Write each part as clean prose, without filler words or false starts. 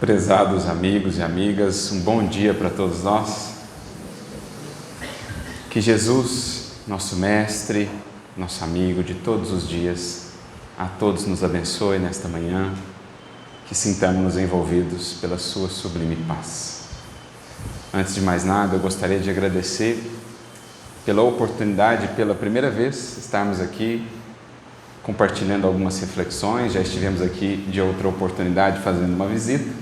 Prezados amigos e amigas, um bom dia para todos nós. Que Jesus, nosso Mestre, nosso amigo de todos os dias, a todos nos abençoe nesta manhã, que sintamos-nos envolvidos pela sua sublime paz. Antes de mais nada, eu gostaria de agradecer pela oportunidade, pela primeira vez, estarmos aqui compartilhando algumas reflexões. Já estivemos aqui de outra oportunidade fazendo uma visita,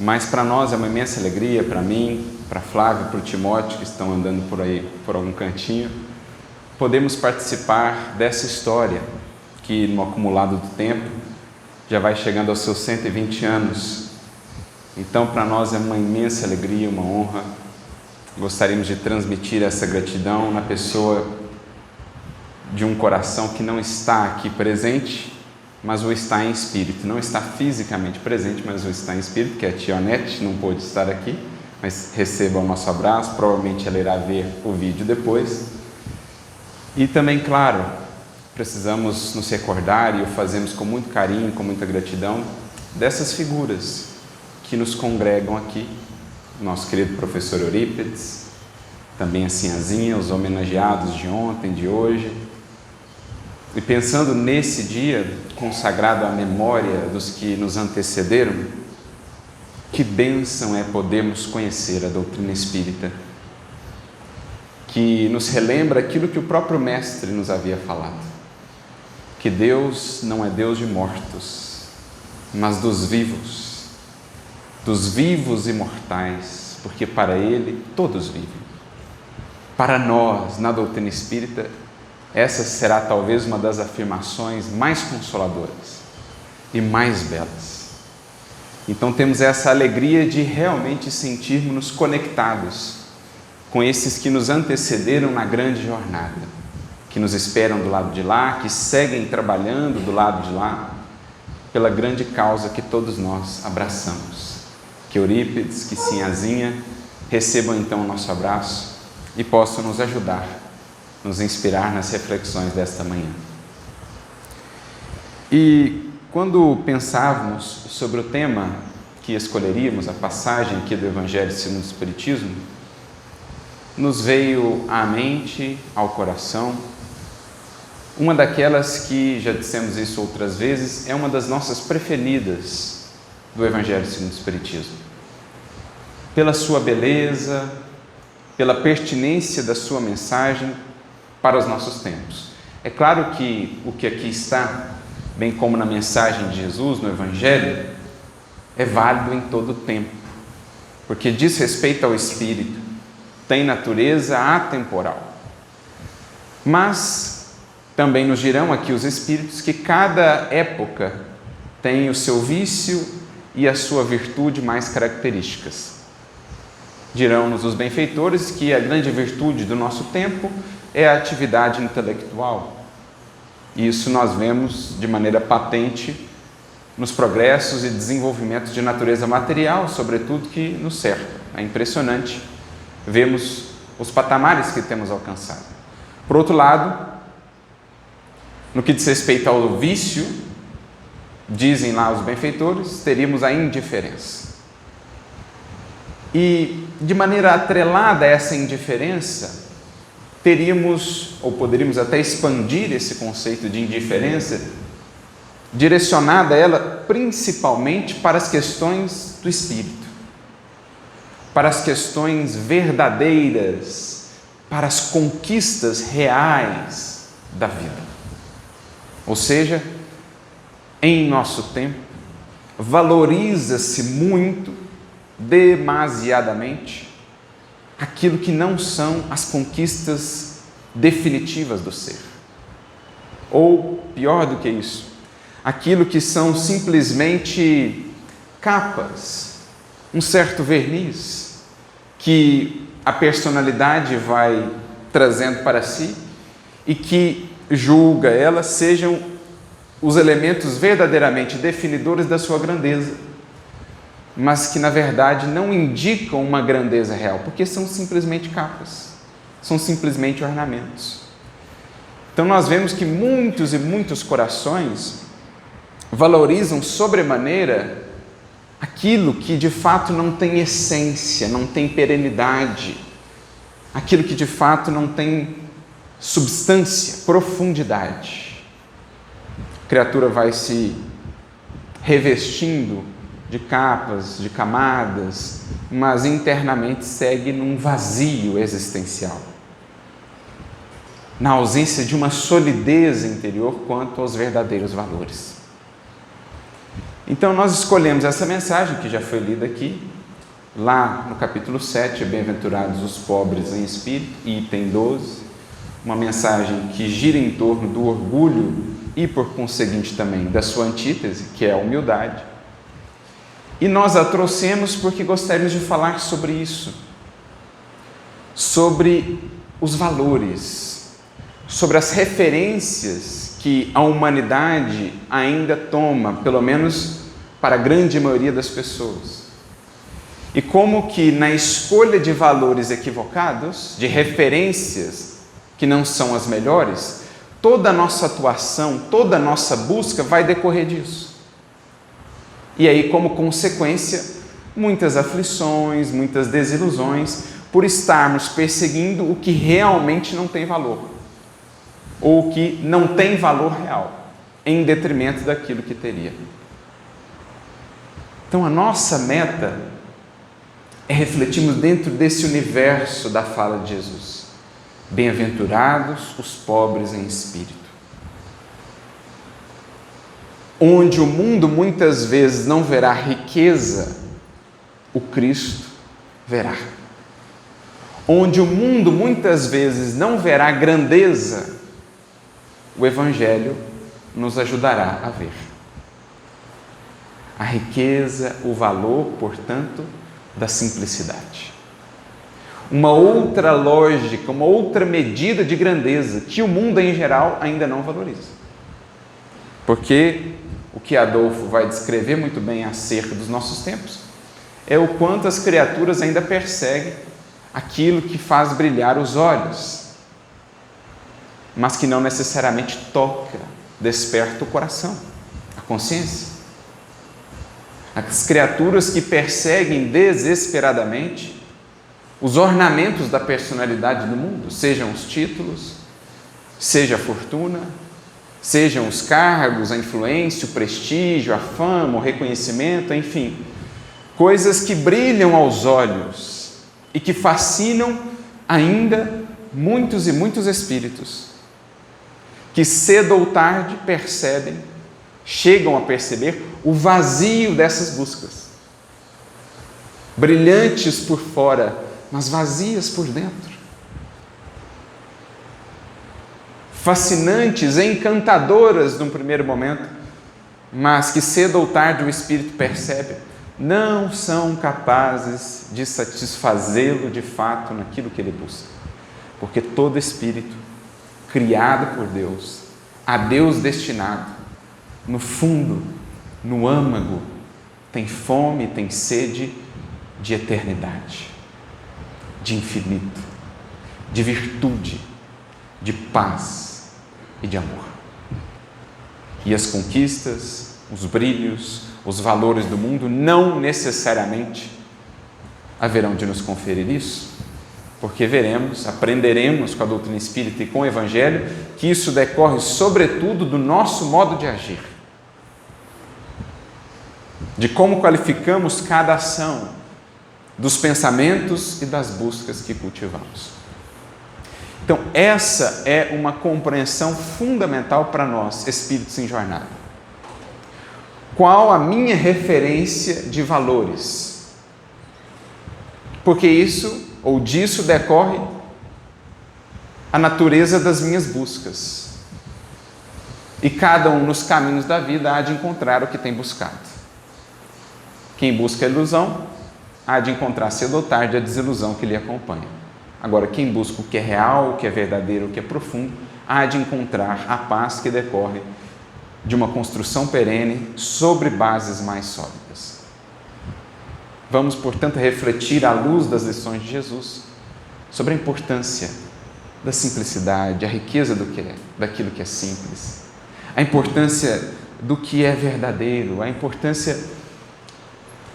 mas para nós é uma imensa alegria, para mim, para Flávio, para o Timóteo, que estão andando por aí, por algum cantinho, podemos participar dessa história que, no acumulado do tempo, já vai chegando aos seus 120 anos. Então, para nós é uma imensa alegria, uma honra. Gostaríamos de transmitir essa gratidão na pessoa de um coração que não está aqui presente, mas o está em espírito. Não está fisicamente presente, mas o está em espírito, que é a tia Onete, não pôde estar aqui, mas receba o nosso abraço. Provavelmente ela irá ver o vídeo depois. E também, claro, precisamos nos recordar, e o fazemos com muito carinho, com muita gratidão, dessas figuras que nos congregam aqui. Nosso querido professor Eurípides, também a Sinhazinha, os homenageados de ontem, de hoje. E pensando nesse dia consagrado à memória dos que nos antecederam, que bênção é podermos conhecer a doutrina espírita, que nos relembra aquilo que o próprio Mestre nos havia falado, que Deus não é Deus de mortos, mas dos vivos e mortais, porque para Ele todos vivem. Para nós, na doutrina espírita, essa será talvez uma das afirmações mais consoladoras e mais belas. Então temos essa alegria de realmente sentirmos-nos conectados com esses que nos antecederam na grande jornada, que nos esperam do lado de lá, que seguem trabalhando do lado de lá, pela grande causa que todos nós abraçamos. Que Eurípides, que Sinhazinha recebam então o nosso abraço e possam nos ajudar, nos inspirar nas reflexões desta manhã. E quando pensávamos sobre o tema que escolheríamos, a passagem aqui do Evangelho segundo o Espiritismo, nos veio à mente, ao coração, uma daquelas que, já dissemos isso outras vezes, é uma das nossas preferidas do Evangelho segundo o Espiritismo. Pela sua beleza, pela pertinência da sua mensagem para os nossos tempos. É claro que o que aqui está, bem como na mensagem de Jesus, no Evangelho, é válido em todo o tempo, porque diz respeito ao Espírito, tem natureza atemporal. Mas também nos dirão aqui os Espíritos que cada época tem o seu vício e a sua virtude mais características. Dirão-nos os benfeitores que a grande virtude do nosso tempo é a atividade intelectual. E isso nós vemos de maneira patente nos progressos e desenvolvimentos de natureza material, sobretudo, que nos cercam. É impressionante. Vemos os patamares que temos alcançado. Por outro lado, no que diz respeito ao vício, dizem lá os benfeitores, teríamos a indiferença. E, de maneira atrelada a essa indiferença, teríamos, ou poderíamos até expandir esse conceito de indiferença, direcionada ela principalmente para as questões do espírito, para as questões verdadeiras, para as conquistas reais da vida. Ou seja, em nosso tempo, valoriza-se muito, demasiadamente, aquilo que não são as conquistas definitivas do ser. Ou, pior do que isso, aquilo que são simplesmente capas, um certo verniz, que a personalidade vai trazendo para si e que julga elas sejam os elementos verdadeiramente definidores da sua grandeza, mas que na verdade não indicam uma grandeza real, porque são simplesmente capas, são simplesmente ornamentos. Então nós vemos que muitos e muitos corações valorizam sobremaneira aquilo que de fato não tem essência, não tem perenidade, aquilo que de fato não tem substância, profundidade. A criatura vai se revestindo de capas, de camadas, mas internamente segue num vazio existencial, na ausência de uma solidez interior quanto aos verdadeiros valores. Então nós escolhemos essa mensagem que já foi lida aqui, lá no capítulo 7, bem-aventurados os pobres em espírito, item 12, uma mensagem que gira em torno do orgulho e, por conseguinte, também da sua antítese, que é a humildade. E nós a trouxemos porque gostaríamos de falar sobre isso, sobre os valores, sobre as referências que a humanidade ainda toma, pelo menos para a grande maioria das pessoas. E como que na escolha de valores equivocados, de referências que não são as melhores, toda a nossa atuação, toda a nossa busca vai decorrer disso. E aí, como consequência, muitas aflições, muitas desilusões, por estarmos perseguindo o que realmente não tem valor, ou o que não tem valor real, em detrimento daquilo que teria. Então, a nossa meta é refletirmos dentro desse universo da fala de Jesus. Bem-aventurados os pobres em espírito. Onde o mundo muitas vezes não verá riqueza, o Cristo verá. Onde o mundo muitas vezes não verá grandeza, o Evangelho nos ajudará a ver. A riqueza, o valor, portanto, da simplicidade. Uma outra lógica, uma outra medida de grandeza que o mundo em geral ainda não valoriza. Porque o que Adolfo vai descrever muito bem acerca dos nossos tempos é o quanto as criaturas ainda perseguem aquilo que faz brilhar os olhos, mas que não necessariamente toca, desperta o coração, a consciência. As criaturas que perseguem desesperadamente os ornamentos da personalidade do mundo, sejam os títulos, seja a fortuna, sejam os cargos, a influência, o prestígio, a fama, o reconhecimento, enfim, coisas que brilham aos olhos e que fascinam ainda muitos e muitos espíritos, que cedo ou tarde chegam a perceber o vazio dessas buscas, brilhantes por fora, mas vazias por dentro, fascinantes, encantadoras num primeiro momento, mas que cedo ou tarde o espírito percebe, não são capazes de satisfazê-lo de fato naquilo que ele busca, porque todo espírito criado por Deus, a Deus destinado, no fundo, no âmago, tem fome, tem sede de eternidade, de infinito, de virtude, de paz e de amor. E as conquistas, os brilhos, os valores do mundo não necessariamente haverão de nos conferir isso, porque aprenderemos com a doutrina espírita e com o Evangelho que isso decorre sobretudo do nosso modo de agir, de como qualificamos cada ação, dos pensamentos e das buscas que cultivamos. Então, essa é uma compreensão fundamental para nós, espíritos em jornada. Qual a minha referência de valores? Porque disso decorre a natureza das minhas buscas. E cada um nos caminhos da vida há de encontrar o que tem buscado. Quem busca a ilusão, há de encontrar cedo ou tarde a desilusão que lhe acompanha. Agora, quem busca o que é real, o que é verdadeiro, o que é profundo, há de encontrar a paz que decorre de uma construção perene sobre bases mais sólidas. Vamos, portanto, refletir à luz das lições de Jesus sobre a importância da simplicidade, a riqueza daquilo que é simples, a importância do que é verdadeiro, a importância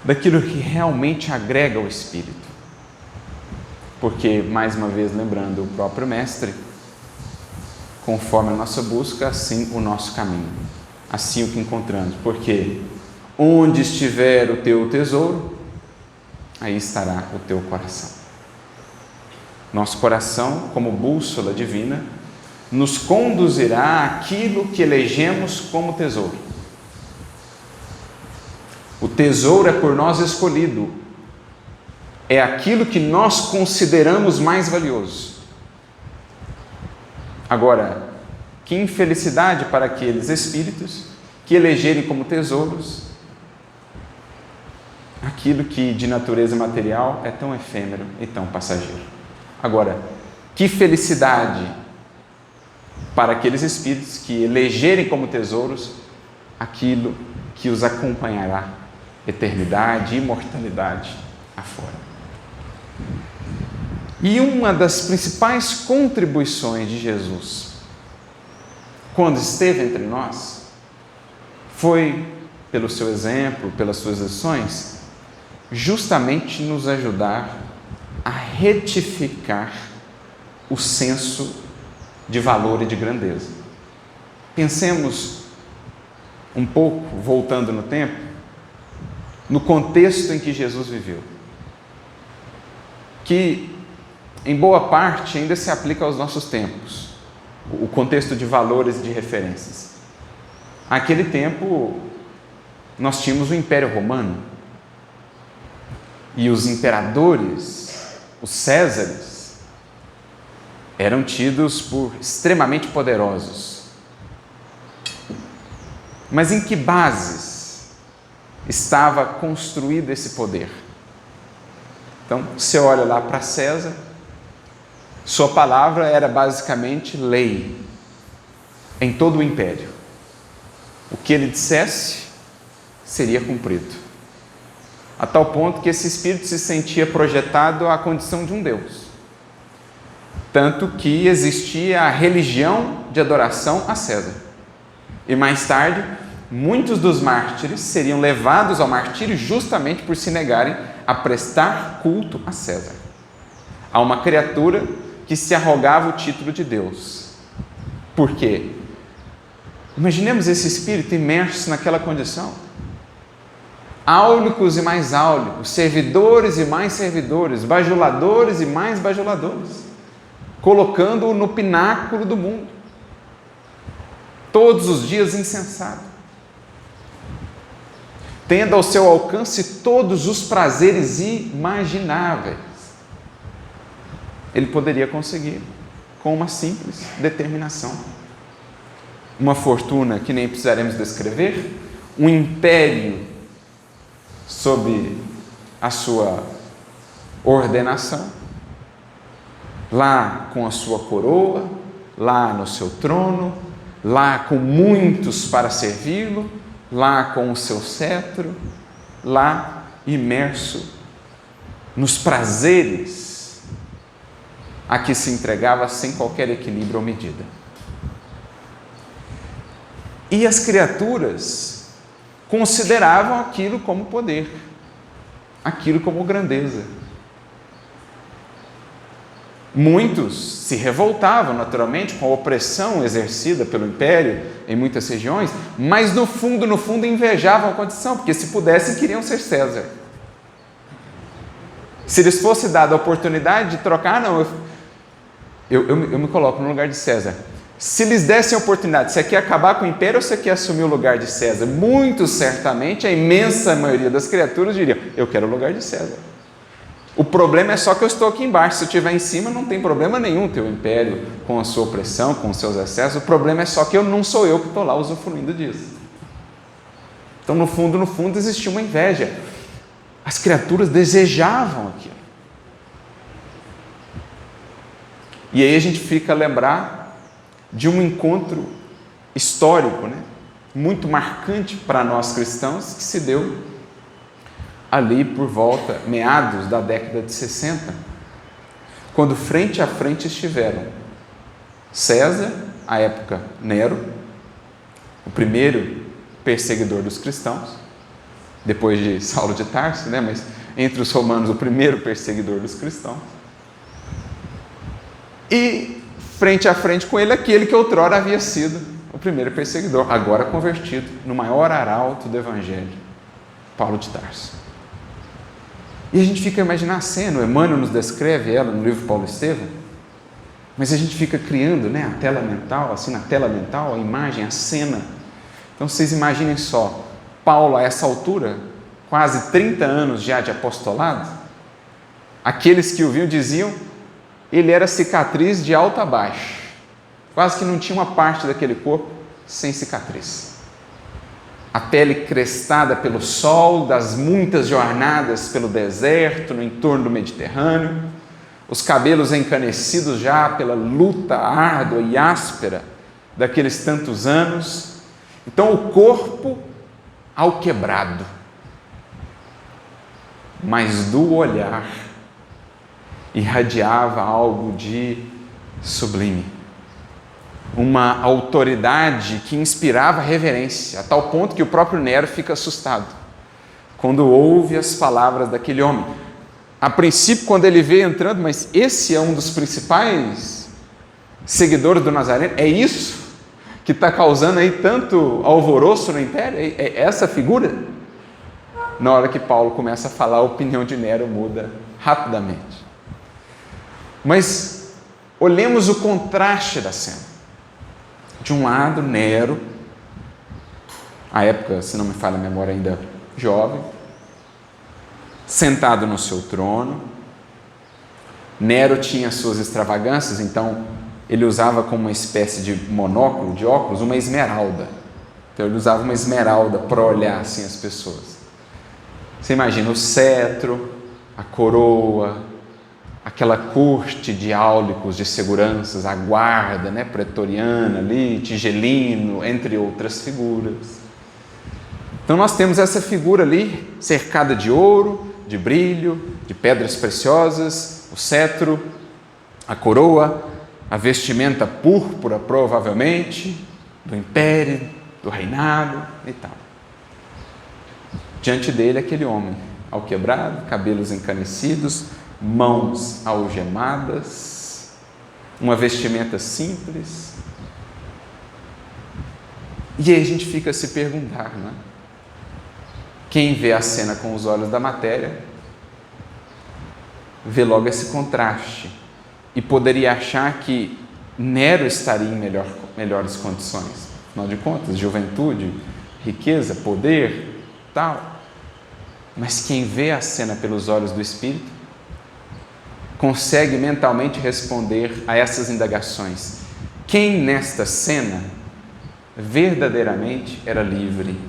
daquilo que realmente agrega ao espírito. Porque, mais uma vez, lembrando o próprio Mestre, conforme a nossa busca, assim o nosso caminho, assim o que encontramos. Porque onde estiver o teu tesouro, aí estará o teu coração. Nosso coração, como bússola divina, nos conduzirá àquilo que elegemos como tesouro. O tesouro é por nós escolhido. É aquilo que nós consideramos mais valioso. Agora, que infelicidade para aqueles espíritos que elegerem como tesouros aquilo que de natureza material é tão efêmero e tão passageiro. Agora, que felicidade para aqueles espíritos que elegerem como tesouros aquilo que os acompanhará eternidade e imortalidade afora. E uma das principais contribuições de Jesus, quando esteve entre nós, foi, pelo seu exemplo, pelas suas lições, justamente nos ajudar a retificar o senso de valor e de grandeza. Pensemos um pouco, voltando no tempo, no contexto em que Jesus viveu, que em boa parte ainda se aplica aos nossos tempos, o contexto de valores e de referências. Naquele tempo, nós tínhamos o Império Romano, e os imperadores, os Césares, eram tidos por extremamente poderosos. Mas em que bases estava construído esse poder? Então, você olha lá para César, sua palavra era basicamente lei em todo o império. O que ele dissesse seria cumprido. A tal ponto que esse espírito se sentia projetado à condição de um Deus. Tanto que existia a religião de adoração a César. E mais tarde, muitos dos mártires seriam levados ao martírio justamente por se negarem a prestar culto a César, a uma criatura que se arrogava o título de Deus. Por quê? Imaginemos esse espírito imerso naquela condição. Áulicos e mais áulicos, servidores e mais servidores, bajuladores e mais bajuladores, colocando-o no pináculo do mundo, todos os dias insensato, tendo ao seu alcance todos os prazeres imagináveis. Ele poderia conseguir com uma simples determinação. Uma fortuna que nem precisaremos descrever, um império sob a sua ordenação, lá com a sua coroa, lá no seu trono, lá com muitos para servi-lo, lá com o seu cetro, lá imerso nos prazeres a que se entregava sem qualquer equilíbrio ou medida. E as criaturas consideravam aquilo como poder, aquilo como grandeza. Muitos se revoltavam, naturalmente, com a opressão exercida pelo império em muitas regiões, mas no fundo, invejavam a condição, porque se pudessem, queriam ser César. Se lhes fosse dada a oportunidade de trocar, eu me coloco no lugar de César. Se lhes dessem a oportunidade, você quer acabar com o império ou você quer assumir o lugar de César? Muito certamente, a imensa maioria das criaturas diriam, eu quero o lugar de César. O problema é só que eu estou aqui embaixo, se eu estiver em cima não tem problema nenhum ter o império com a sua opressão, com os seus excessos, o problema é só que não sou eu que estou lá usufruindo disso. Então, no fundo, existia uma inveja. As criaturas desejavam aquilo. E aí a gente fica a lembrar de um encontro histórico, muito marcante para nós cristãos, que se deu ali por volta, meados da década de 60, quando frente a frente estiveram César, à época Nero, o primeiro perseguidor dos cristãos, depois de Saulo de Tarso, né? Mas entre os romanos, o primeiro perseguidor dos cristãos. E frente a frente com ele, aquele que outrora havia sido o primeiro perseguidor, agora convertido no maior arauto do Evangelho, Paulo de Tarso. E a gente fica a imaginar a cena, o Emmanuel nos descreve ela no livro Paulo Estevão, mas a gente fica criando, né, a tela mental, assim, na tela mental, a imagem, a cena. Então vocês imaginem só, Paulo a essa altura, quase 30 anos já de apostolado, aqueles que o viam diziam, ele era cicatriz de alto a baixo, quase que não tinha uma parte daquele corpo sem cicatriz. A pele crestada pelo sol, das muitas jornadas pelo deserto, no entorno do Mediterrâneo, os cabelos encanecidos já pela luta árdua e áspera daqueles tantos anos. Então o corpo alquebrado, mas do olhar irradiava algo de sublime, uma autoridade que inspirava reverência, a tal ponto que o próprio Nero fica assustado quando ouve as palavras daquele homem. A princípio, quando ele vê entrando, mas esse é um dos principais seguidores do Nazareno, é isso que está causando aí tanto alvoroço no império? É essa figura? Na hora que Paulo começa a falar, a opinião de Nero muda rapidamente. Mas olhemos o contraste da cena. De um lado, Nero, à época, se não me falha a memória, ainda jovem, sentado no seu trono. Nero tinha suas extravagâncias, então ele usava como uma espécie de monóculo, de óculos, uma esmeralda. Então ele usava uma esmeralda para olhar assim as pessoas. Você imagina o cetro, a coroa, aquela corte de áulicos, de seguranças, a guarda, né, pretoriana ali, Tigelino, entre outras figuras. Então nós temos essa figura ali, cercada de ouro, de brilho, de pedras preciosas, o cetro, a coroa, a vestimenta púrpura, provavelmente, do império, do reinado e tal. Diante dele, aquele homem, alquebrado, cabelos encanecidos, mãos algemadas, uma vestimenta simples. E aí a gente fica a se perguntar, não é? Quem vê a cena com os olhos da matéria, vê logo esse contraste e poderia achar que Nero estaria em melhores condições. Afinal de contas, juventude, riqueza, poder, tal. Mas quem vê a cena pelos olhos do Espírito, consegue mentalmente responder a essas indagações. Quem nesta cena verdadeiramente era livre?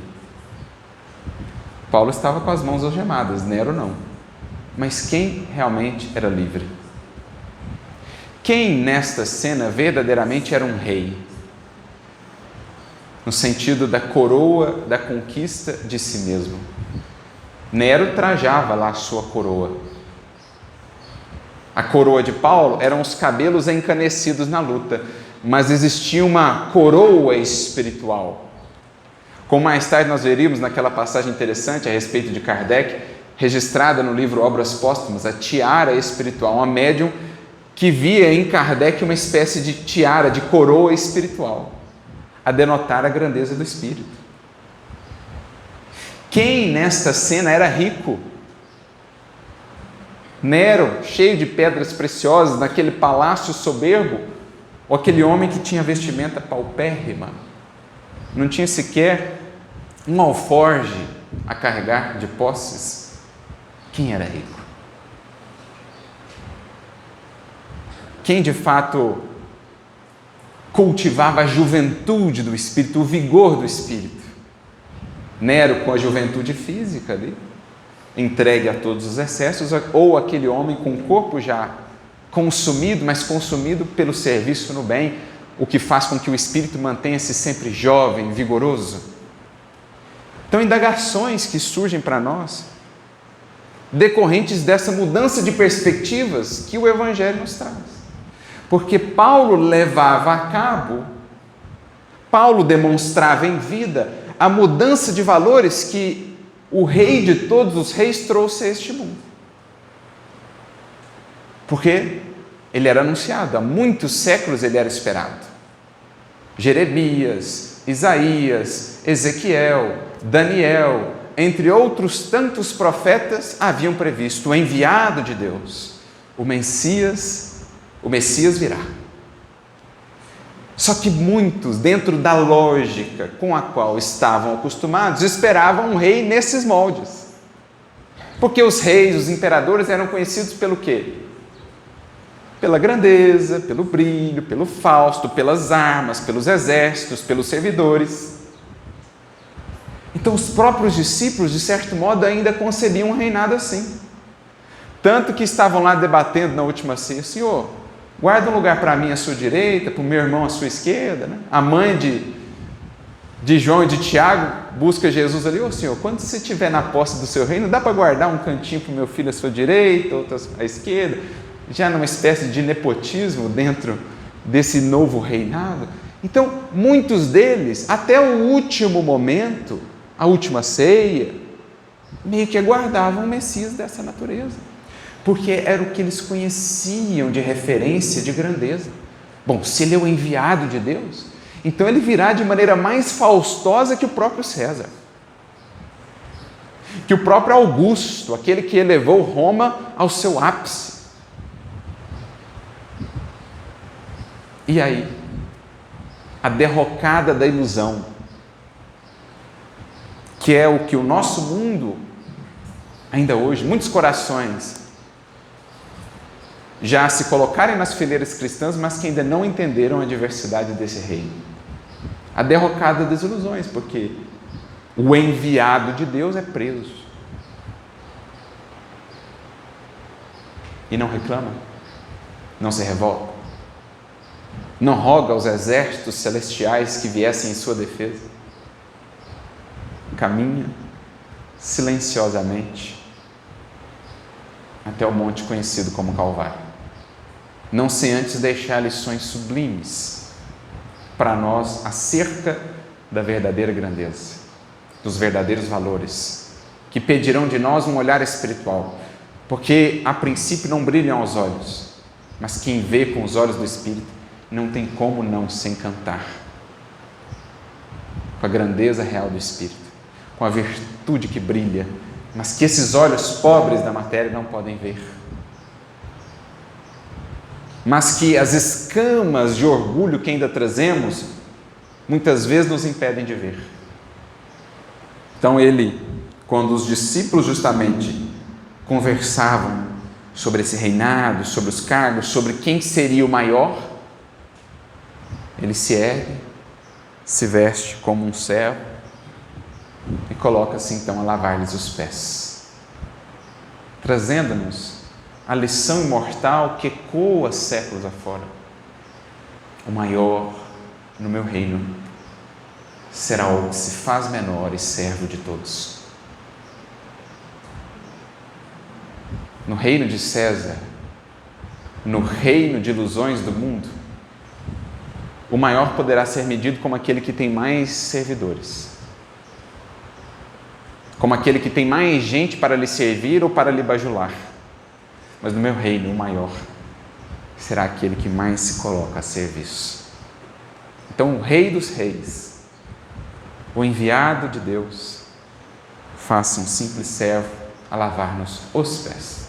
Paulo estava com as mãos algemadas, Nero não. Mas quem realmente era livre? Quem nesta cena verdadeiramente era um rei? No sentido da coroa da conquista de si mesmo. Nero trajava lá a sua coroa. A coroa de Paulo eram os cabelos encanecidos na luta, mas existia uma coroa espiritual. Como mais tarde nós veríamos naquela passagem interessante a respeito de Kardec, registrada no livro Obras Póstumas, a tiara espiritual, uma médium que via em Kardec uma espécie de tiara, de coroa espiritual, a denotar a grandeza do Espírito. Quem nesta cena era rico? Nero, cheio de pedras preciosas, naquele palácio soberbo, ou aquele homem que tinha vestimenta paupérrima, não tinha sequer um alforje a carregar de posses? Quem era rico? Quem de fato cultivava a juventude do espírito, o vigor do espírito? Nero com a juventude física ali, entregue a todos os excessos, ou aquele homem com o corpo já consumido, mas consumido pelo serviço no bem, o que faz com que o espírito mantenha-se sempre jovem, vigoroso. Então, indagações que surgem para nós, decorrentes dessa mudança de perspectivas que o Evangelho nos traz. Porque Paulo levava a cabo, Paulo demonstrava em vida a mudança de valores que o rei de todos os reis trouxe a este mundo. Porque ele era anunciado, há muitos séculos ele era esperado. Jeremias, Isaías, Ezequiel, Daniel, entre outros tantos profetas, haviam previsto o enviado de Deus, o Messias virá. Só que muitos, dentro da lógica com a qual estavam acostumados, esperavam um rei nesses moldes. Porque os reis, os imperadores eram conhecidos pelo quê? Pela grandeza, pelo brilho, pelo fausto, pelas armas, pelos exércitos, pelos servidores. Então os próprios discípulos, de certo modo, ainda concebiam um reinado assim. Tanto que estavam lá debatendo na última ceia: Senhor, guarda um lugar para mim à sua direita, para o meu irmão à sua esquerda, né? A mãe de João e de Tiago busca Jesus ali: ô Senhor, quando você estiver na posse do seu reino, dá para guardar um cantinho para o meu filho à sua direita, outro à esquerda, já numa espécie de nepotismo dentro desse novo reinado. Então, muitos deles, até o último momento, a última ceia, meio que aguardavam o Messias dessa natureza, porque era o que eles conheciam de referência de grandeza. Bom, se ele é o enviado de Deus, então ele virá de maneira mais faustosa que o próprio César, que o próprio Augusto, aquele que elevou Roma ao seu ápice. E aí, a derrocada da ilusão, que é o que o nosso mundo, ainda hoje, muitos corações já se colocarem nas fileiras cristãs, mas que ainda não entenderam a diversidade desse reino. A derrocada das ilusões, porque o enviado de Deus é preso. E não reclama, não se revolta, não roga aos exércitos celestiais que viessem em sua defesa. Caminha silenciosamente até o monte conhecido como Calvário, não sem antes deixar lições sublimes para nós acerca da verdadeira grandeza, dos verdadeiros valores, que pedirão de nós um olhar espiritual, porque a princípio não brilham aos olhos, mas quem vê com os olhos do Espírito não tem como não se encantar com a grandeza real do Espírito, com a virtude que brilha, mas que esses olhos pobres da matéria não podem ver, mas que as escamas de orgulho que ainda trazemos, muitas vezes nos impedem de ver. Então ele, quando os discípulos justamente conversavam sobre esse reinado, sobre os cargos, sobre quem seria o maior, ele se ergue, se veste como um servo e coloca-se então a lavar-lhes os pés, trazendo-nos a lição imortal que ecoa séculos afora: o maior no meu reino será o que se faz menor e servo de todos. No reino de César, no reino de ilusões do mundo, o maior poderá ser medido como aquele que tem mais servidores, como aquele que tem mais gente para lhe servir ou para lhe bajular. Mas no meu reino, o maior será aquele que mais se coloca a serviço. Então, o Rei dos Reis, o enviado de Deus, faça um simples servo a lavar-nos os pés.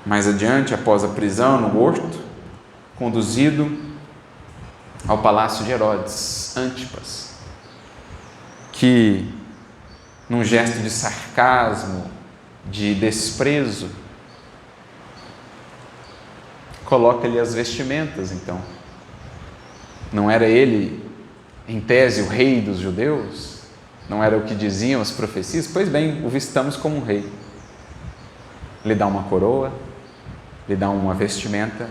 Mais adiante, após a prisão no horto, conduzido ao palácio de Herodes Antipas, que, num gesto de sarcasmo, de desprezo, coloca-lhe as vestimentas. Então, não era ele, em tese, o rei dos judeus? Não era o que diziam as profecias? Pois bem, o vistamos como um rei. Lhe dá uma coroa, lhe dá uma vestimenta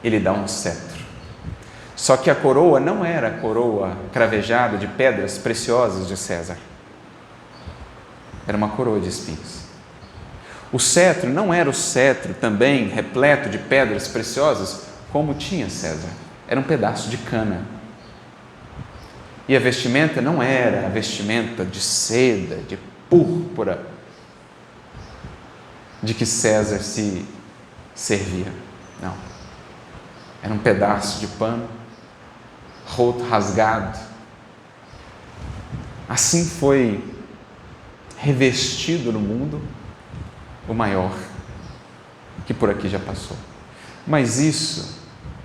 e lhe dá um cetro. Só que a coroa não era a coroa cravejada de pedras preciosas de César. Era uma coroa de espinhos. O cetro não era o cetro também repleto de pedras preciosas como tinha César. Era um pedaço de cana. E a vestimenta não era a vestimenta de seda, de púrpura, de que César se servia. Não. Era um pedaço de pano, roto, rasgado. Assim foi revestido no mundo o maior que por aqui já passou. Mas isso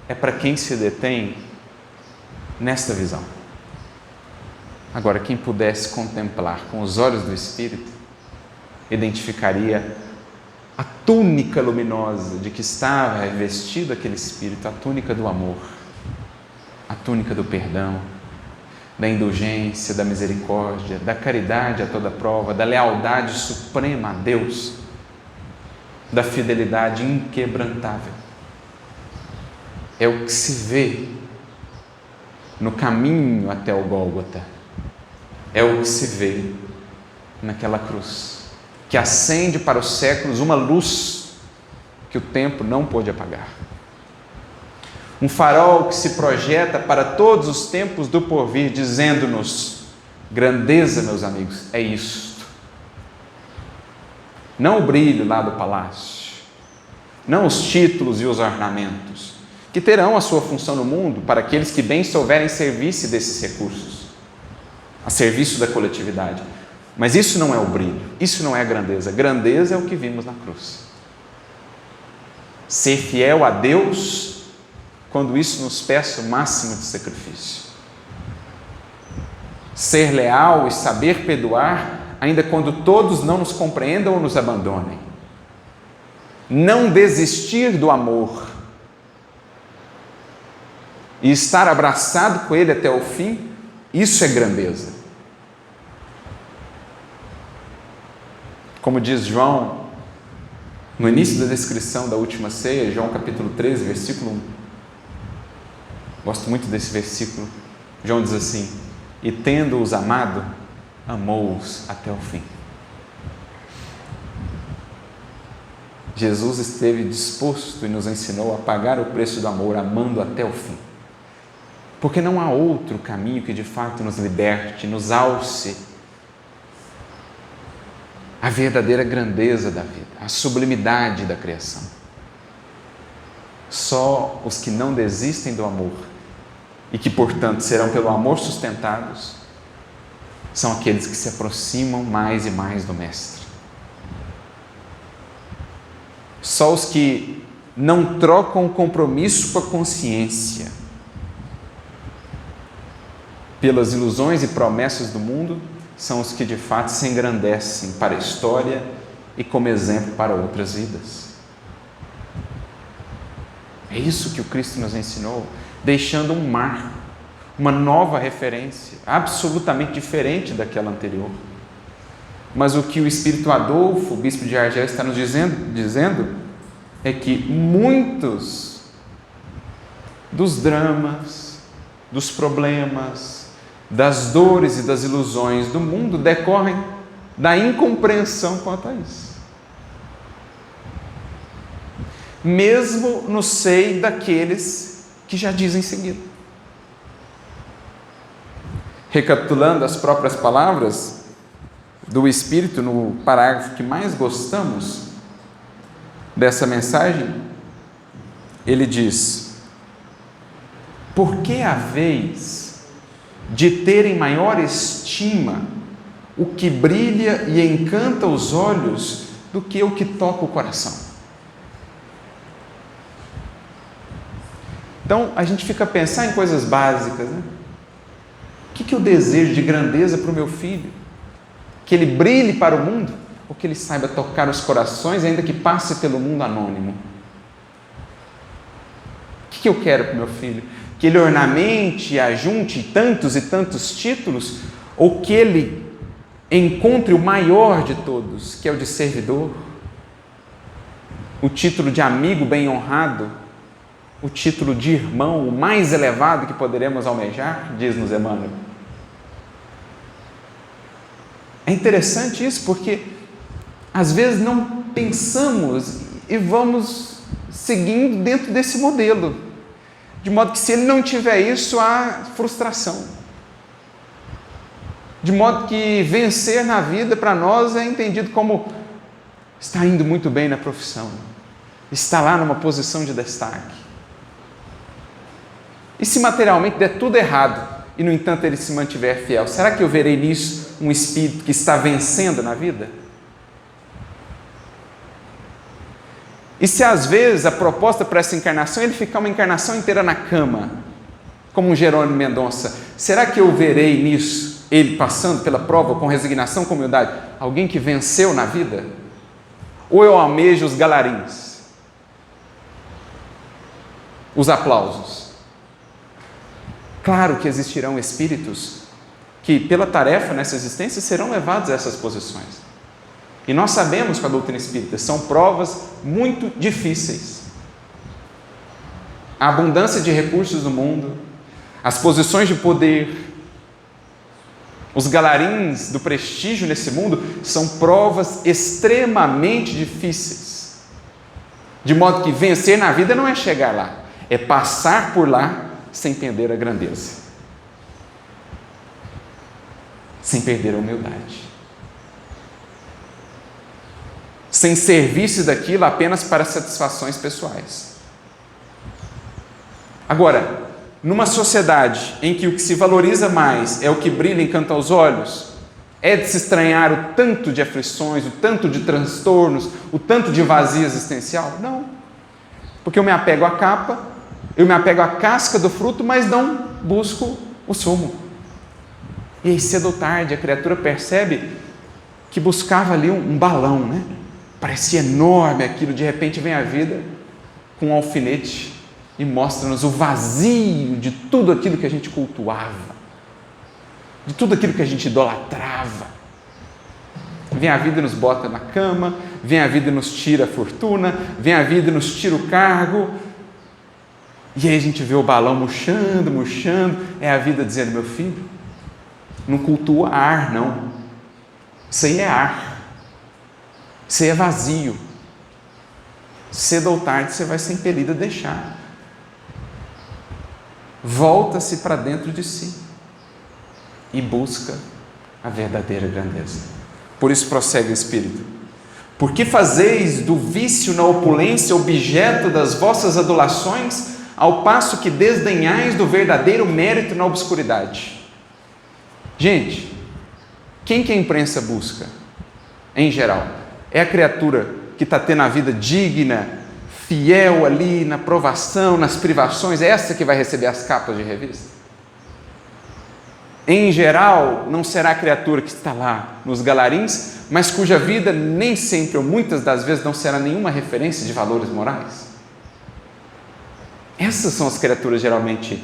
é para quem se detém nesta visão. Agora, quem pudesse contemplar com os olhos do Espírito, identificaria a túnica luminosa de que estava revestido aquele Espírito, a túnica do amor, a túnica do perdão, da indulgência, da misericórdia, da caridade a toda prova, da lealdade suprema a Deus, da fidelidade inquebrantável. É o que se vê no caminho até o Gólgota. É o que se vê naquela cruz, que acende para os séculos uma luz que o tempo não pôde apagar. Um farol que se projeta para todos os tempos do porvir, dizendo-nos: grandeza, meus amigos, é isto. Não o brilho lá do palácio, não os títulos e os ornamentos, que terão a sua função no mundo para aqueles que bem souberem servir-se desses recursos, a serviço da coletividade. Mas isso não é o brilho, isso não é a grandeza. Grandeza é o que vimos na cruz. Ser fiel a Deus quando isso nos peça o máximo de sacrifício. Ser leal e saber perdoar ainda quando todos não nos compreendam ou nos abandonem. Não desistir do amor e estar abraçado com ele até o fim, isso é grandeza. Como diz João, no início da descrição da última ceia, João capítulo 13, versículo 1. Gosto muito desse versículo. João diz assim: e tendo-os amado, amou-os até o fim. Jesus esteve disposto e nos ensinou a pagar o preço do amor, amando até o fim. Porque não há outro caminho que de fato nos liberte, nos alce a verdadeira grandeza da vida, a sublimidade da criação. Só os que não desistem do amor e que, portanto, serão pelo amor sustentados, são aqueles que se aproximam mais e mais do Mestre. Só os que não trocam o compromisso com a consciência pelas ilusões e promessas do mundo são os que de fato se engrandecem para a história e como exemplo para outras vidas. É isso que o Cristo nos ensinou, deixando um marco, uma nova referência, absolutamente diferente daquela anterior. Mas o que o Espírito Adolfo, o bispo de Argel, está nos dizendo é que muitos dos dramas, dos problemas, das dores e das ilusões do mundo decorrem da incompreensão quanto a isso. Mesmo no seio daqueles que já dizem seguir. Recapitulando as próprias palavras do Espírito no parágrafo que mais gostamos dessa mensagem, ele diz: por que haveis de ter em maior estima o que brilha e encanta os olhos do que o que toca o coração? Então, a gente fica a pensar em coisas básicas, né? O que eu desejo de grandeza para o meu filho? Que ele brilhe para o mundo? Ou que ele saiba tocar os corações, ainda que passe pelo mundo anônimo? O que eu quero para o meu filho? Que ele ornamente e ajunte tantos e tantos títulos? Ou que ele encontre o maior de todos, que é o de servidor? O título de amigo bem honrado? O título de irmão, o mais elevado que poderemos almejar? Diz-nos Emmanuel. É interessante isso, porque às vezes não pensamos e vamos seguindo dentro desse modelo, de modo que se ele não tiver isso, há frustração. De modo que vencer na vida para nós é entendido como está indo muito bem na profissão, está lá numa posição de destaque. E se materialmente der tudo errado e, no entanto, ele se mantiver fiel, será que eu verei nisso um espírito que está vencendo na vida? E se às vezes a proposta para essa encarnação é ele ficar uma encarnação inteira na cama, como um Jerônimo Mendonça, será que eu verei nisso, ele passando pela prova com resignação, com humildade, alguém que venceu na vida? Ou eu almejo os galarins, os aplausos? Claro que existirão espíritos que, pela tarefa nessa existência, serão levados a essas posições. E nós sabemos com a doutrina espírita, são provas muito difíceis. A abundância de recursos do mundo, as posições de poder, os galarins do prestígio nesse mundo são provas extremamente difíceis. De modo que vencer na vida não é chegar lá, é passar por lá sem perder a grandeza, sem perder a humildade, sem serviço daquilo apenas para satisfações pessoais. Agora, numa sociedade em que o que se valoriza mais é o que brilha e encanta aos olhos, é de se estranhar o tanto de aflições, o tanto de transtornos, o tanto de vazio existencial? Não. Porque eu me apego à capa, eu me apego à casca do fruto, mas não busco o sumo. E aí, cedo ou tarde, a criatura percebe que buscava ali um balão, né? Parecia enorme aquilo, de repente vem a vida com um alfinete e mostra-nos o vazio de tudo aquilo que a gente cultuava, de tudo aquilo que a gente idolatrava. Vem a vida e nos bota na cama, vem a vida e nos tira a fortuna, vem a vida e nos tira o cargo, e aí a gente vê o balão murchando, é a vida dizendo: meu filho, não cultua ar, não. Isso aí é ar. Isso aí é vazio. Cedo ou tarde você vai ser impelido a deixar. Volta-se para dentro de si e busca a verdadeira grandeza. Por isso prossegue o Espírito: por que fazeis do vício na opulência objeto das vossas adulações, ao passo que desdenhais do verdadeiro mérito na obscuridade? Gente, quem que a imprensa busca? Em geral, é a criatura que está tendo a vida digna, fiel ali na provação, nas privações, é essa que vai receber as capas de revista? Em geral, não será a criatura que está lá nos galarins, mas cuja vida nem sempre ou muitas das vezes não será nenhuma referência de valores morais? Essas são as criaturas geralmente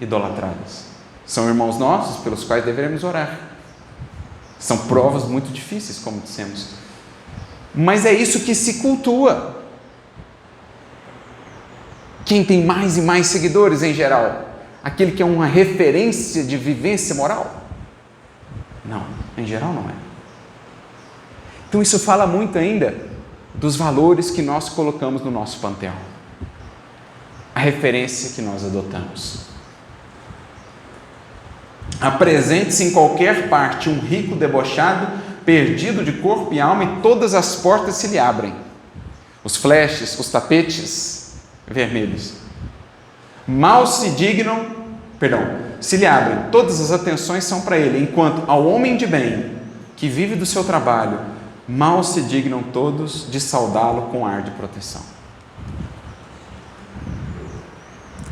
idolatradas. São irmãos nossos pelos quais deveremos orar. São provas muito difíceis, como dissemos. Mas é isso que se cultua. Quem tem mais e mais seguidores em geral? Aquele que é uma referência de vivência moral? Não, em geral não é. Então isso fala muito ainda dos valores que nós colocamos no nosso panteão. A referência que nós adotamos. Apresente-se em qualquer parte um rico debochado, perdido de corpo e alma, e todas as portas se lhe abrem. Os flashes, os tapetes vermelhos. Mal se se lhe abrem, todas as atenções são para ele, enquanto ao homem de bem, que vive do seu trabalho, mal se dignam todos de saudá-lo com ar de proteção.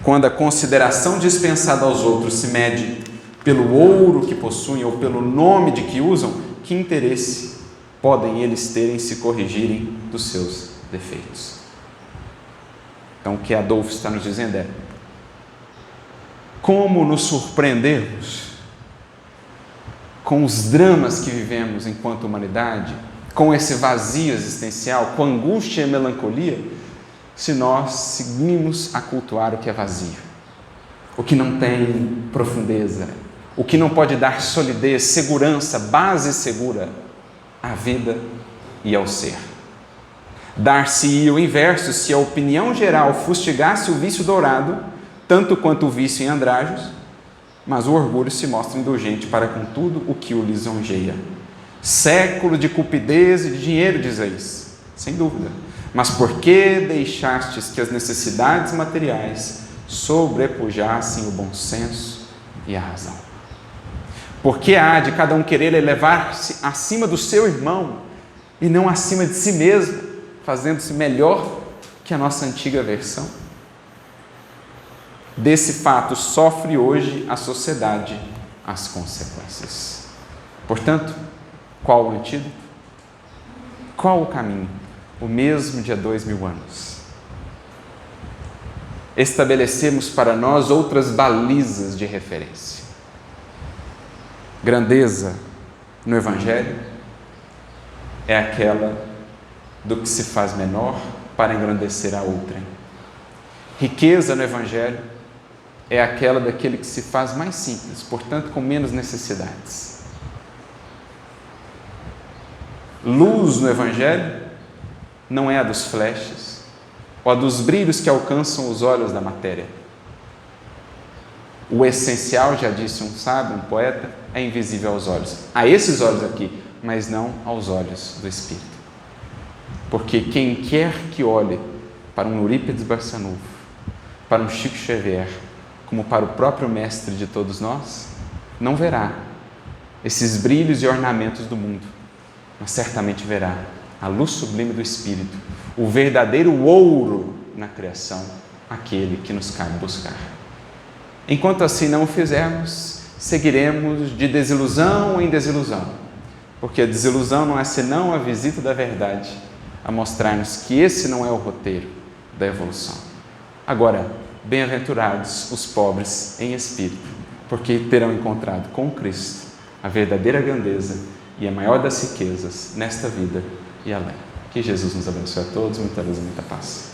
Quando a consideração dispensada aos outros se mede pelo ouro que possuem ou pelo nome de que usam, que interesse podem eles ter em se corrigirem dos seus defeitos? Então, o que Adolfo está nos dizendo é: como nos surpreendermos com os dramas que vivemos enquanto humanidade, com esse vazio existencial, com angústia e melancolia, se nós seguimos a cultuar o que é vazio, o que não tem profundeza, o que não pode dar solidez, segurança, base segura à vida e ao ser. Dar-se-ia o inverso se a opinião geral fustigasse o vício dourado, tanto quanto o vício em andrajos, mas o orgulho se mostra indulgente para com tudo o que o lisonjeia. Século de cupidez e de dinheiro, dizeis, sem dúvida. Mas por que deixastes que as necessidades materiais sobrepujassem o bom senso e a razão? Por que há de cada um querer elevar-se acima do seu irmão e não acima de si mesmo, fazendo-se melhor que a nossa antiga versão? Desse fato sofre hoje a sociedade as consequências. Portanto, qual o antídoto? Qual o caminho? O mesmo de há 2000 anos. Estabelecemos para nós outras balizas de referência. Grandeza no Evangelho é aquela do que se faz menor para engrandecer a outrem. Riqueza no Evangelho é aquela daquele que se faz mais simples, portanto com menos necessidades. Luz no Evangelho não é a dos flashes ou a dos brilhos que alcançam os olhos da matéria. O essencial, já disse um sábio, um poeta, é invisível aos olhos. A esses olhos aqui, mas não aos olhos do Espírito. Porque quem quer que olhe para um Eurípides Barçanufo, para um Chico Xavier, como para o próprio mestre de todos nós, não verá esses brilhos e ornamentos do mundo, mas certamente verá a luz sublime do Espírito, o verdadeiro ouro na criação, aquele que nos cabe buscar. Enquanto assim não o fizermos, seguiremos de desilusão em desilusão, porque a desilusão não é senão a visita da verdade, a mostrar-nos que esse não é o roteiro da evolução. Agora, bem-aventurados os pobres em espírito, porque terão encontrado com Cristo a verdadeira grandeza e a maior das riquezas nesta vida e além. Que Jesus nos abençoe a todos, muita luz e muita paz.